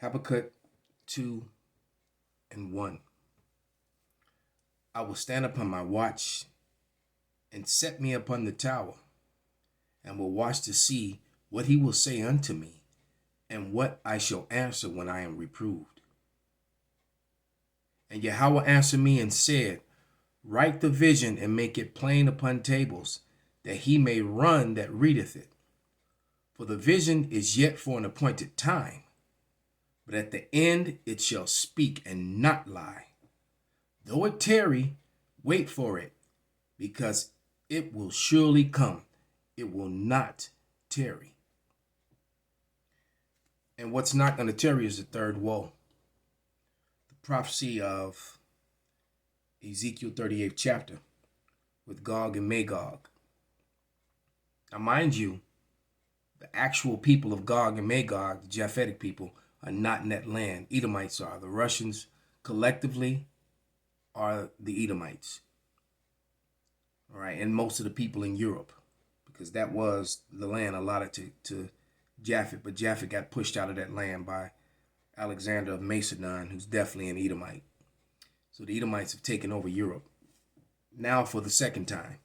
Habakkuk 2 and 1. I will stand upon my watch and set me upon the tower, and will watch to see what he will say unto me, and what I shall answer when I am reproved. And Yahweh answered me and said, Write the vision and make it plain upon tables, that he may run that readeth it. For the vision is yet for an appointed time, but at the end it shall speak and not lie. Though it tarry, wait for it, because it will surely come. It will not tarry. And what's not going to tarry is the third woe. The prophecy of Ezekiel 38th chapter with Gog and Magog. Now, mind you, the actual people of Gog and Magog, the Japhetic people, are not in that land. Edomites are. The Russians collectively are the Edomites. All right, and most of the people in Europe, because that was the land allotted to Japhet, but Japhet got pushed out of that land by Alexander of Macedon, who's definitely an Edomite. So the Edomites have taken over Europe now for the second time,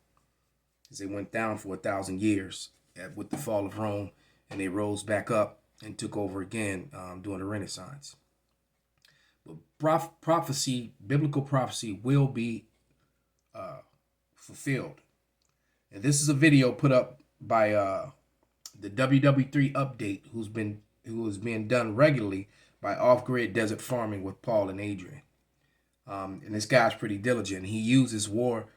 as they went down for 1,000 years with the fall of Rome, and they rose back up and took over again during the Renaissance. But prophecy, biblical prophecy, will be fulfilled. And this is a video put up by the WW3 update, who is being done regularly by Off-Grid Desert Farming with Paul and Adrian. And this guy's pretty diligent. He uses War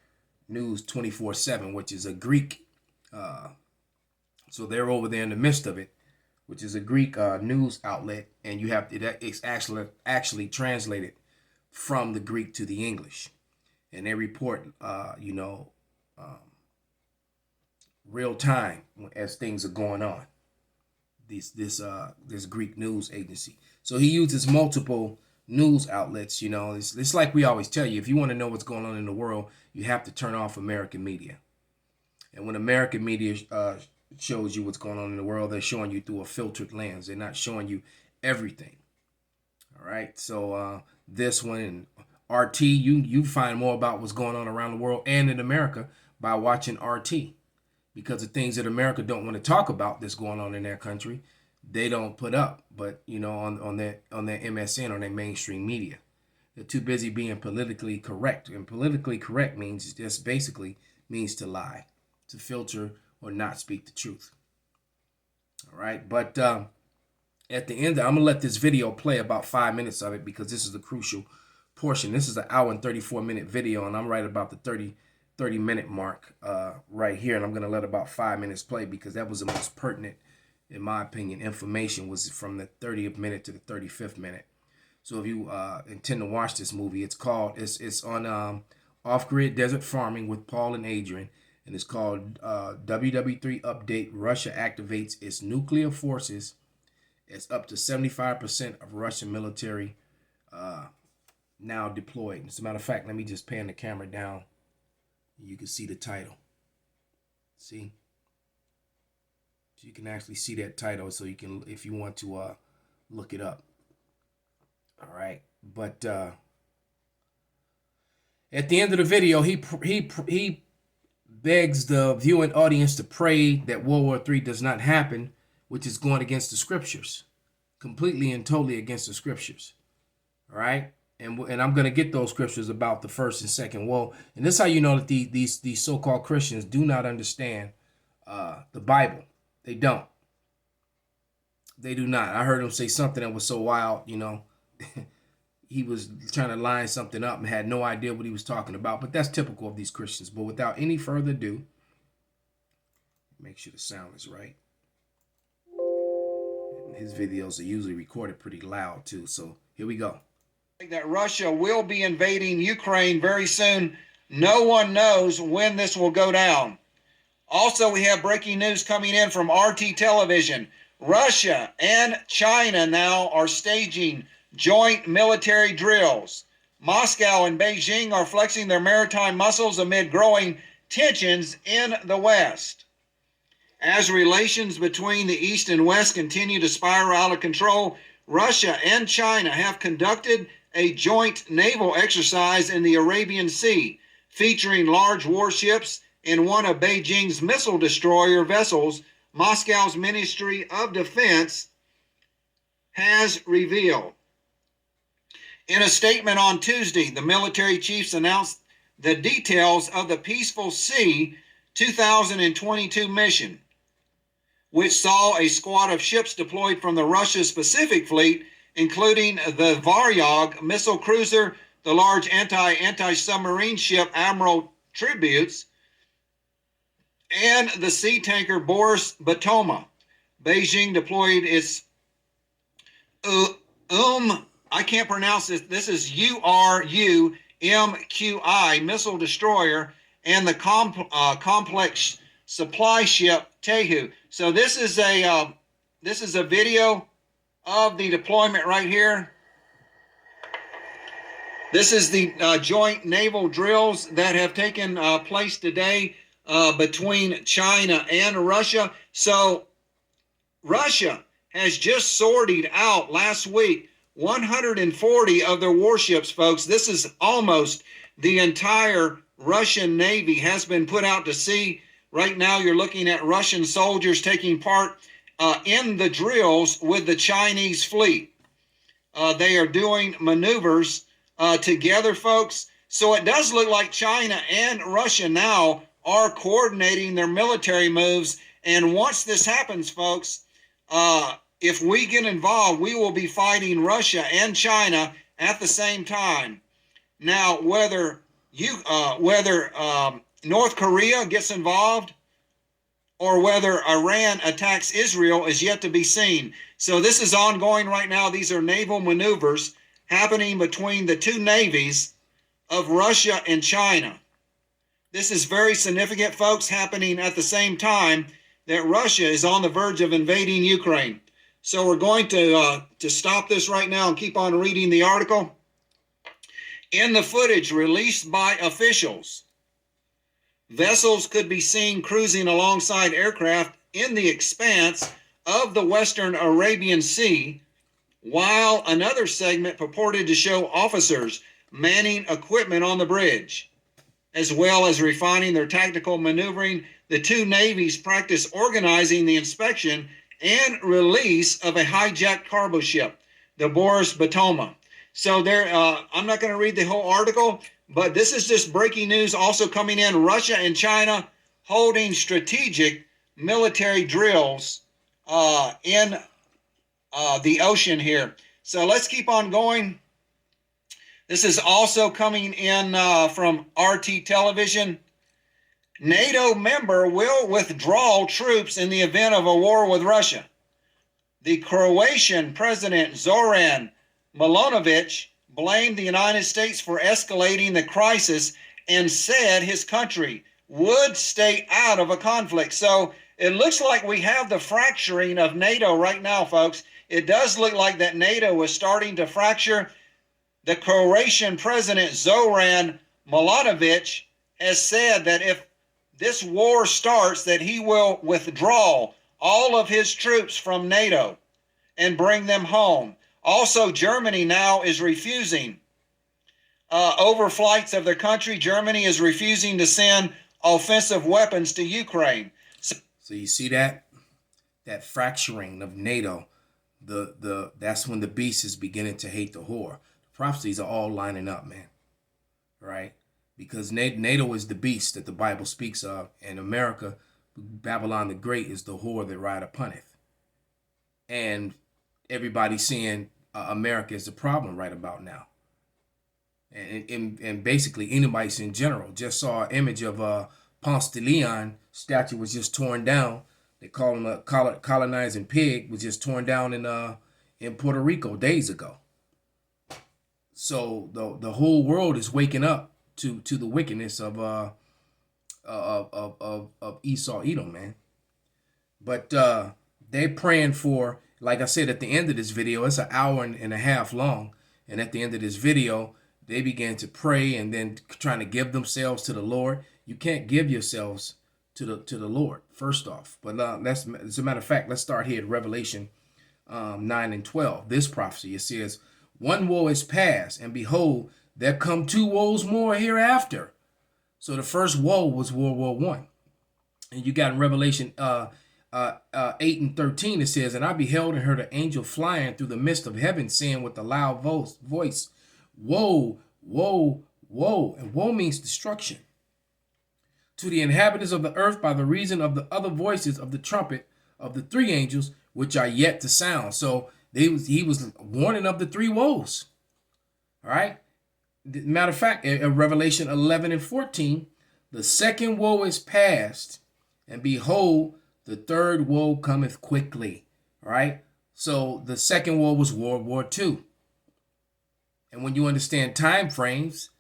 News 24/7, which is a Greek. So they're over there in the midst of it, which is a Greek news outlet, and you have it's actually translated from the Greek to the English, and they report, real time as things are going on. This Greek news agency. So he uses multiple news outlets. It's like we always tell you, if you want to know what's going on in the world, you have to turn off American media. And when American media shows you what's going on in the world, they're showing you through a filtered lens. They're not showing you everything. All right. So this one and RT, you find more about what's going on around the world and in America by watching RT, because the things that America don't want to talk about that's going on in their country, they don't put up. But on their MSN, on their mainstream media, they're too busy being politically correct. And politically correct means just basically means to lie, to filter or not speak the truth. All right. But at the end, I'm going to let this video play about 5 minutes of it, because this is the crucial portion. This is an hour and 34-minute video, and I'm right about the 30-minute mark right here. And I'm going to let about 5 minutes play, because that was the most pertinent, in my opinion, information was from the 30th minute to the 35th minute. So if you intend to watch this movie, it's on Off-Grid Desert Farming with Paul and Adrian. And it's called WW3 Update. Russia activates its nuclear forces. It's up to 75% of Russian military now deployed. As a matter of fact, let me just pan the camera down. You can see the title. See? So you can actually see that title, so you can, if you want to look it up. All right. But at the end of the video, he begs the viewing audience to pray that World War III does not happen, which is going against the scriptures, completely and totally against the scriptures. All right. And I'm going to get those scriptures about the first and second woe. And this is how you know that these so-called Christians do not understand the Bible. They don't. They do not. I heard him say something that was so wild, he was trying to line something up and had no idea what he was talking about. But that's typical of these Christians. But without any further ado, make sure the sound is right. And his videos are usually recorded pretty loud too. So here we go. That Russia will be invading Ukraine very soon. No one knows when this will go down. Also, we have breaking news coming in from RT Television. Russia and China now are staging joint military drills. Moscow and Beijing are flexing their maritime muscles amid growing tensions in the West. As relations between the East and West continue to spiral out of control, Russia and China have conducted a joint naval exercise in the Arabian Sea, featuring large warships and one of Beijing's missile destroyer vessels, Moscow's Ministry of Defense has revealed. In a statement on Tuesday, the military chiefs announced the details of the Peaceful Sea 2022 mission, which saw a squad of ships deployed from the Russia's Pacific Fleet, including the Varyag missile cruiser, the large anti-submarine ship Admiral Tributes, and the sea tanker Boris Batoma. Beijing deployed its I can't pronounce this. This is URUMQI missile destroyer and the complex supply ship Tehu. So this is a video of the deployment right here. This is the joint naval drills that have taken place today between China and Russia. So Russia has just sorted out last week 140 of their warships, folks. This is almost the entire Russian Navy has been put out to sea. Right now, you're looking at Russian soldiers taking part in the drills with the Chinese fleet. They are doing maneuvers together, folks. So it does look like China and Russia now are coordinating their military moves. And once this happens, folks, if we get involved, we will be fighting Russia and China at the same time. Now, whether North Korea gets involved or whether Iran attacks Israel is yet to be seen. So this is ongoing right now. These are naval maneuvers happening between the two navies of Russia and China. This is very significant, folks, happening at the same time that Russia is on the verge of invading Ukraine. So we're going to stop this right now and keep on reading the article. In the footage released by officials, vessels could be seen cruising alongside aircraft in the expanse of the Western Arabian Sea, while another segment purported to show officers manning equipment on the bridge, as well as refining their tactical maneuvering. The two navies practice organizing the inspection and release of a hijacked cargo ship, the Boris Batoma. So there, I'm not going to read the whole article, but this is just breaking news also coming in. Russia and China holding strategic military drills in the ocean here. So let's keep on going. This is also coming in from RT Television. NATO member will withdraw troops in the event of a war with Russia. The Croatian President Zoran Milanovic blamed the United States for escalating the crisis and said his country would stay out of a conflict. So it looks like we have the fracturing of NATO right now, folks. It does look like that NATO is starting to fracture. The Croatian President Zoran Milanovic has said that if this war starts, that he will withdraw all of his troops from NATO and bring them home. Also, Germany now is refusing overflights of their country. Germany is refusing to send offensive weapons to Ukraine. So you see that fracturing of NATO, that's when the beast is beginning to hate the whore. The prophecies are all lining up, man. Right? Because NATO is the beast that the Bible speaks of, and America, Babylon the Great, is the whore that ride upon it. And everybody's seeing America as the problem right about now. And basically anybody in general just saw an image of Ponce de Leon statue was just torn down. They call him a colonizing pig, was just torn down in Puerto Rico days ago. So the whole world is waking up to the wickedness of Esau Edom, man. But they're praying for, like I said at the end of this video, it's an hour and a half long, and at the end of this video, they began to pray and then trying to give themselves to the Lord. You can't give yourselves to the Lord, first off. But as a matter of fact, let's start here at Revelation 9 and 12. This prophecy, it says, one woe is past, and behold, there come two woes more hereafter. So the first woe was World War One. And you got in Revelation 8 and 13, it says, and I beheld and heard an angel flying through the midst of heaven, saying with a loud voice, woe, woe, woe. And woe means destruction to the inhabitants of the earth by the reason of the other voices of the trumpet of the three angels, which are yet to sound. So he was warning of the three woes. All right. Matter of fact, in Revelation 11 and 14, the second woe is past, and behold, the third woe cometh quickly. All right. So the second woe was World War II. And when you understand time frames,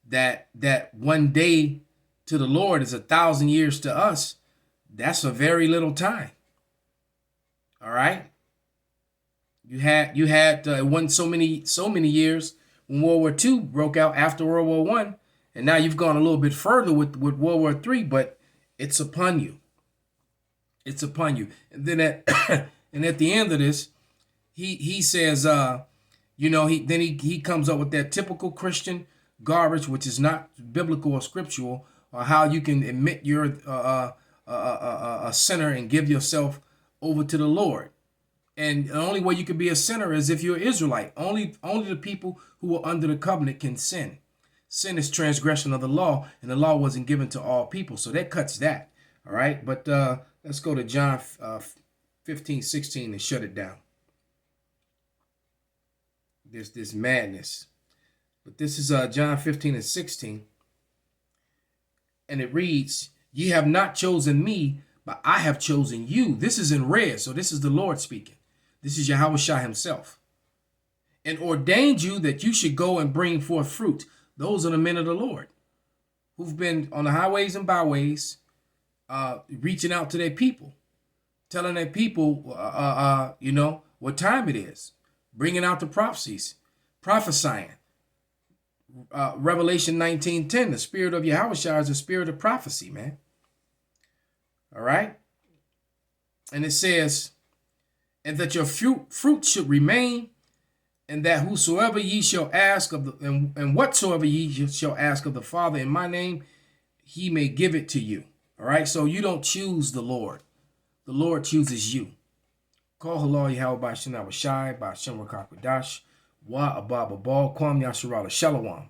that one day to the Lord is 1,000 years to us, that's a very little time. All right. You had it wasn't so many years when World War II broke out after World War One, and now you've gone a little bit further with World War III, but it's upon you. It's upon you. And then at the end of this, he says, he comes up with that typical Christian garbage, which is not biblical or scriptural, or how you can admit you're a sinner and give yourself over to the Lord. And the only way you can be a sinner is if you're an Israelite. Only the people who are under the covenant can sin. Sin is transgression of the law, and the law wasn't given to all people. So that cuts that. All right. But let's go to John 15, 16 and shut it down. There's this madness. But this is John 15 and 16. And it reads, ye have not chosen me, but I have chosen you. This is in red. So this is the Lord speaking. This is Yahushua himself. And ordained you that you should go and bring forth fruit. Those are the men of the Lord who've been on the highways and byways, reaching out to their people, telling their people, what time it is, bringing out the prophecies, prophesying. Revelation 19:10, the spirit of Yahushua is the spirit of prophecy, man. All right. And it says, and that your fruit should remain, and that whosoever ye shall ask of the, and whatsoever ye shall ask of the Father in my name, he may give it to you. All right. So you don't choose the Lord. The Lord chooses you. Call halal Yahweh by Shanawashai, by Shem Rakakwadash, Wa Ababa Bal, Kwam Yasharala Shalom.